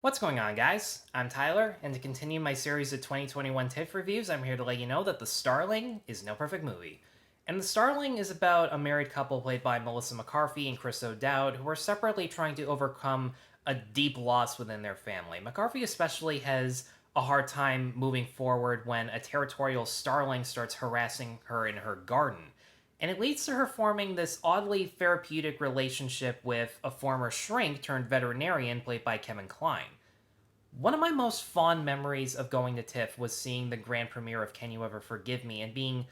What's going on, guys? I'm Tyler, and to continue my series of 2021 TIFF reviews, I'm here to let you know that The Starling is no perfect movie. And The Starling is about a married couple played by Melissa McCarthy and Chris O'Dowd who are separately trying to overcome a deep loss within their family. McCarthy especially has a hard time moving forward when a territorial starling starts harassing her in her garden. And it leads to her forming this oddly therapeutic relationship with a former shrink turned veterinarian played by Kevin Kline. One of my most fond memories of going to TIFF was seeing the grand premiere of Can You Ever Forgive Me and being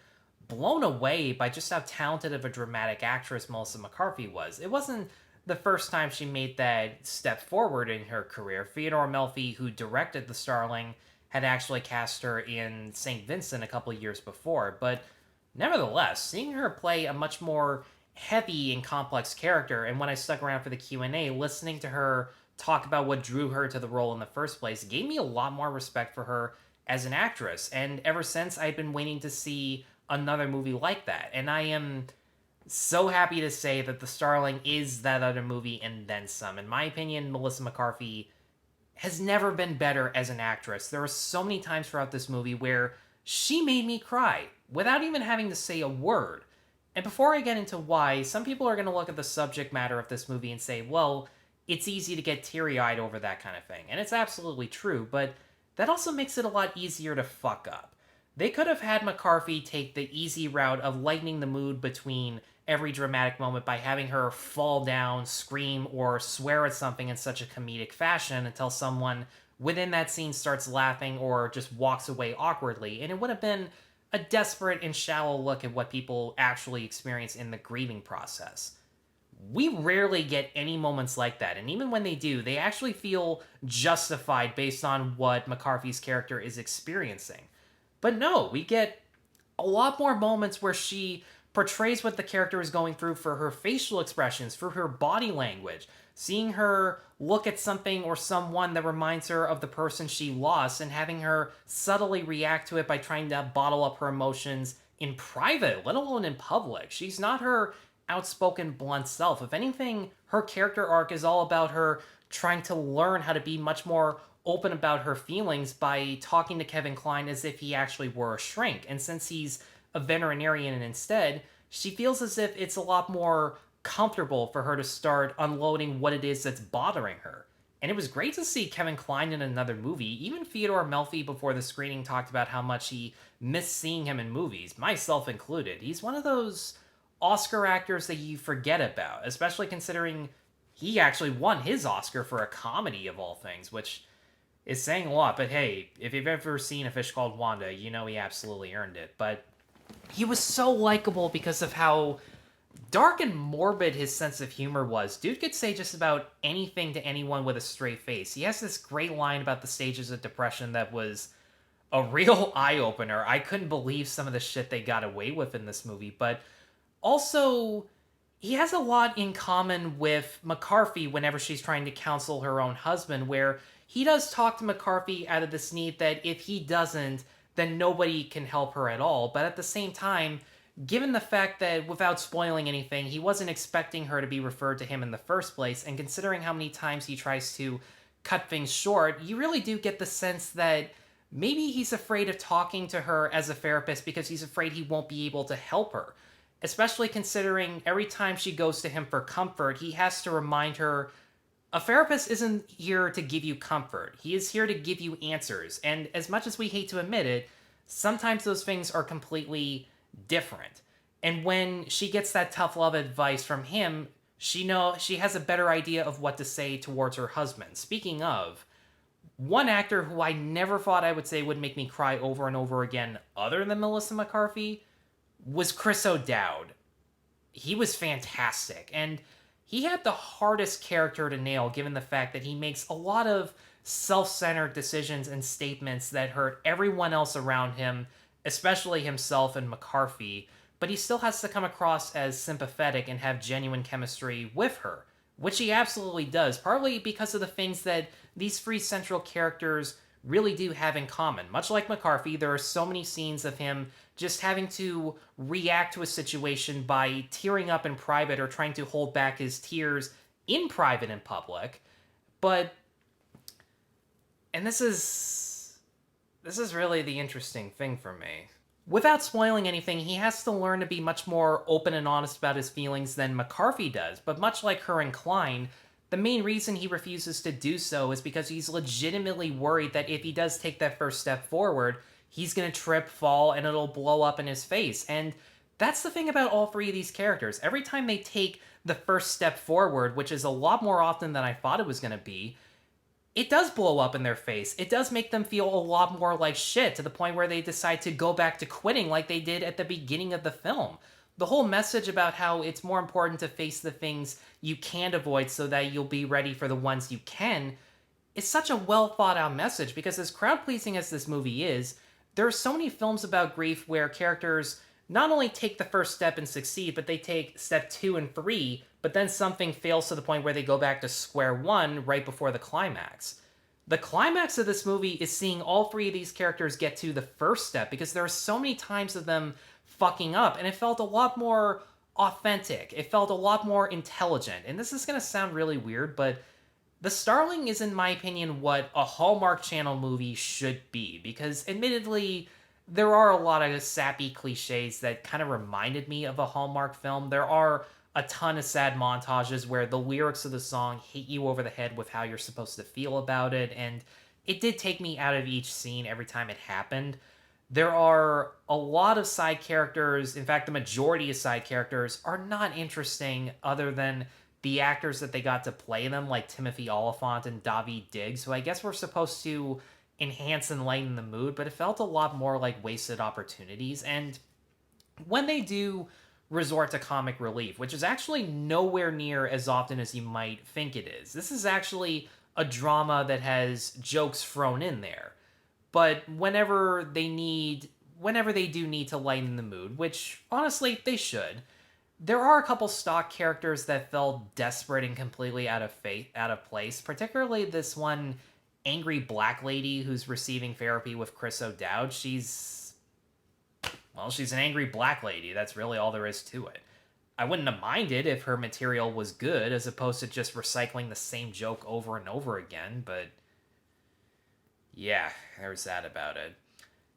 blown away by just how talented of a dramatic actress Melissa McCarthy was. It wasn't the first time she made that step forward in her career. Theodore Melfi, who directed The Starling, had actually cast her in St. Vincent a couple of years before, but nevertheless, seeing her play a much more heavy and complex character, and when I stuck around for the Q&A, listening to her talk about what drew her to the role in the first place gave me a lot more respect for her as an actress. And ever since, I've been waiting to see another movie like that. And I am so happy to say that The Starling is that other movie and then some. In my opinion, Melissa McCarthy has never been better as an actress. There are so many times throughout this movie where she made me cry without even having to say a word. And before I get into why, some people are going to look at the subject matter of this movie and say, well, it's easy to get teary eyed over that kind of thing. And it's absolutely true, but that also makes it a lot easier to fuck up. They could have had McCarthy take the easy route of lightening the mood between every dramatic moment by having her fall down, scream, or swear at something in such a comedic fashion until someone within that scene starts laughing or just walks away awkwardly. And it would have been a desperate and shallow look at what people actually experience in the grieving process. We rarely get any moments like that, and even when they do, they actually feel justified based on what McCarthy's character is experiencing. But no, we get a lot more moments where she portrays what the character is going through for her facial expressions, for her body language, seeing her look at something or someone that reminds her of the person she lost and having her subtly react to it by trying to bottle up her emotions in private, let alone in public. She's not her outspoken, blunt self. If anything, her character arc is all about her trying to learn how to be much more open about her feelings by talking to Kevin Kline as if he actually were a shrink. And since he's a veterinarian instead, she feels as if it's a lot more comfortable for her to start unloading what it is that's bothering her. And it was great to see Kevin Kline in another movie. Even Theodore Melfi before the screening talked about how much he missed seeing him in movies, myself included. He's one of those Oscar actors that you forget about, especially considering he actually won his Oscar for a comedy of all things, which is saying a lot. But hey, if you've ever seen A Fish Called Wanda, you know he absolutely earned it. But he was so likable because of how dark and morbid his sense of humor was. Dude could say just about anything to anyone with a straight face. He has this great line about the stages of depression that was a real eye-opener. I couldn't believe some of the shit they got away with in this movie, but also he has a lot in common with McCarthy whenever she's trying to counsel her own husband, where he does talk to McCarthy out of this need that if he doesn't, then nobody can help her at all. But at the same time, given the fact that, without spoiling anything, he wasn't expecting her to be referred to him in the first place, and considering how many times he tries to cut things short, you really do get the sense that maybe he's afraid of talking to her as a therapist because he's afraid he won't be able to help her. Especially considering every time she goes to him for comfort, he has to remind her a therapist isn't here to give you comfort. He is here to give you answers. And as much as we hate to admit it, sometimes those things are completely different. And when she gets that tough love advice from him, she has a better idea of what to say towards her husband. Speaking of, one actor who I never thought I would say would make me cry over and over again other than Melissa McCarthy was Chris O'Dowd. He was fantastic, and he had the hardest character to nail given the fact that he makes a lot of self-centered decisions and statements that hurt everyone else around him, especially himself and McCarthy, but he still has to come across as sympathetic and have genuine chemistry with her, which he absolutely does, partly because of the things that these three central characters really do have in common. Much like McCarthy, there are so many scenes of him just having to react to a situation by tearing up in private or trying to hold back his tears in private and public. But And this is really the interesting thing for me. Without spoiling anything, he has to learn to be much more open and honest about his feelings than McCarthy does, but much like her and Kline, the main reason he refuses to do so is because he's legitimately worried that if he does take that first step forward, he's gonna trip, fall, and it'll blow up in his face. And that's the thing about all three of these characters. Every time they take the first step forward, which is a lot more often than I thought it was gonna be, it does blow up in their face. It does make them feel a lot more like shit, to the point where they decide to go back to quitting like they did at the beginning of the film. The whole message about how it's more important to face the things you can't avoid so that you'll be ready for the ones you can is such a well thought out message, because as crowd pleasing as this movie is, there are so many films about grief where characters not only take the first step and succeed, but they take step 2 and 3, but then something fails to the point where they go back to square one right before the climax. The climax of this movie is seeing all three of these characters get to the first step, because there are so many times of them fucking up, and it felt a lot more authentic. It felt a lot more intelligent. And this is going to sound really weird, but The Starling is, in my opinion, what a Hallmark Channel movie should be, because admittedly, there are a lot of sappy cliches that kind of reminded me of a Hallmark film. There are a ton of sad montages where the lyrics of the song hit you over the head with how you're supposed to feel about it, and it did take me out of each scene every time it happened. There are a lot of side characters, in fact, the majority of side characters are not interesting other than the actors that they got to play them, like Timothy Olyphant and Daveed Diggs, who I guess were supposed to enhance and lighten the mood, but it felt a lot more like wasted opportunities. And when they do resort to comic relief, which is actually nowhere near as often as you might think it is, this is actually a drama that has jokes thrown in there. But whenever they do need to lighten the mood, which honestly they should, there are a couple stock characters that felt desperate and completely out of place, particularly this one angry black lady who's receiving therapy with Chris O'Dowd. She's an angry black lady. That's really all there is to it. I wouldn't have minded if her material was good, as opposed to just recycling the same joke over and over again, but yeah, there's that about it.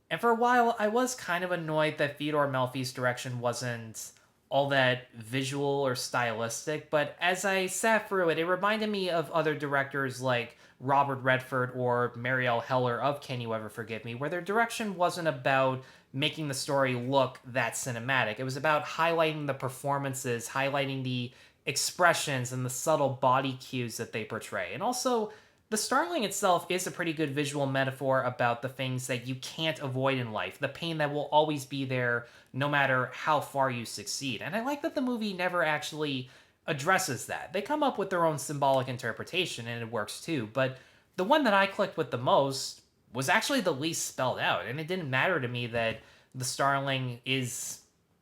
And for a while, I was kind of annoyed that Theodore Melfi's direction wasn't all that visual or stylistic, but as I sat through it, it reminded me of other directors like Robert Redford or Marielle Heller of Can You Ever Forgive Me, where their direction wasn't about making the story look that cinematic. It was about highlighting the performances, highlighting the expressions and the subtle body cues that they portray. And also, the Starling itself is a pretty good visual metaphor about the things that you can't avoid in life, the pain that will always be there no matter how far you succeed. And I like that the movie never actually addresses that. They come up with their own symbolic interpretation, and it works too, but the one that I clicked with the most was actually the least spelled out, and it didn't matter to me that the Starling is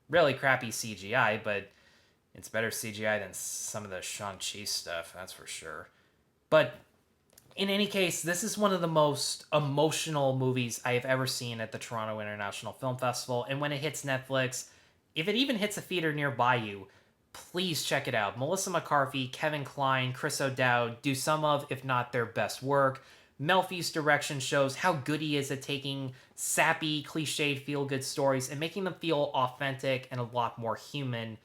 really crappy CGI, but it's better CGI than some of the Shang-Chi stuff, that's for sure. But in any case, this is one of the most emotional movies I have ever seen at the Toronto International Film Festival, and when it hits Netflix, if it even hits a theater nearby you, please check it out. Melissa McCarthy, Kevin Kline, Chris O'Dowd do some of, if not their best work. Melfi's direction shows how good he is at taking sappy, cliched, feel-good stories and making them feel authentic and a lot more human,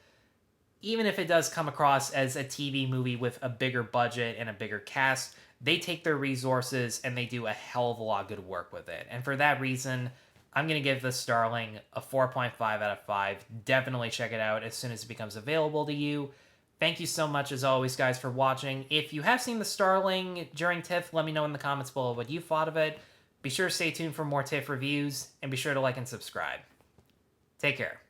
even if it does come across as a TV movie with a bigger budget and a bigger cast. They take their resources and they do a hell of a lot of good work with it. And for that reason, I'm going to give this Starling a 4.5 out of 5. Definitely check it out as soon as it becomes available to you. Thank you so much, as always, guys, for watching. If you have seen the Starling during TIFF, let me know in the comments below what you thought of it. Be sure to stay tuned for more TIFF reviews, and be sure to like and subscribe. Take care.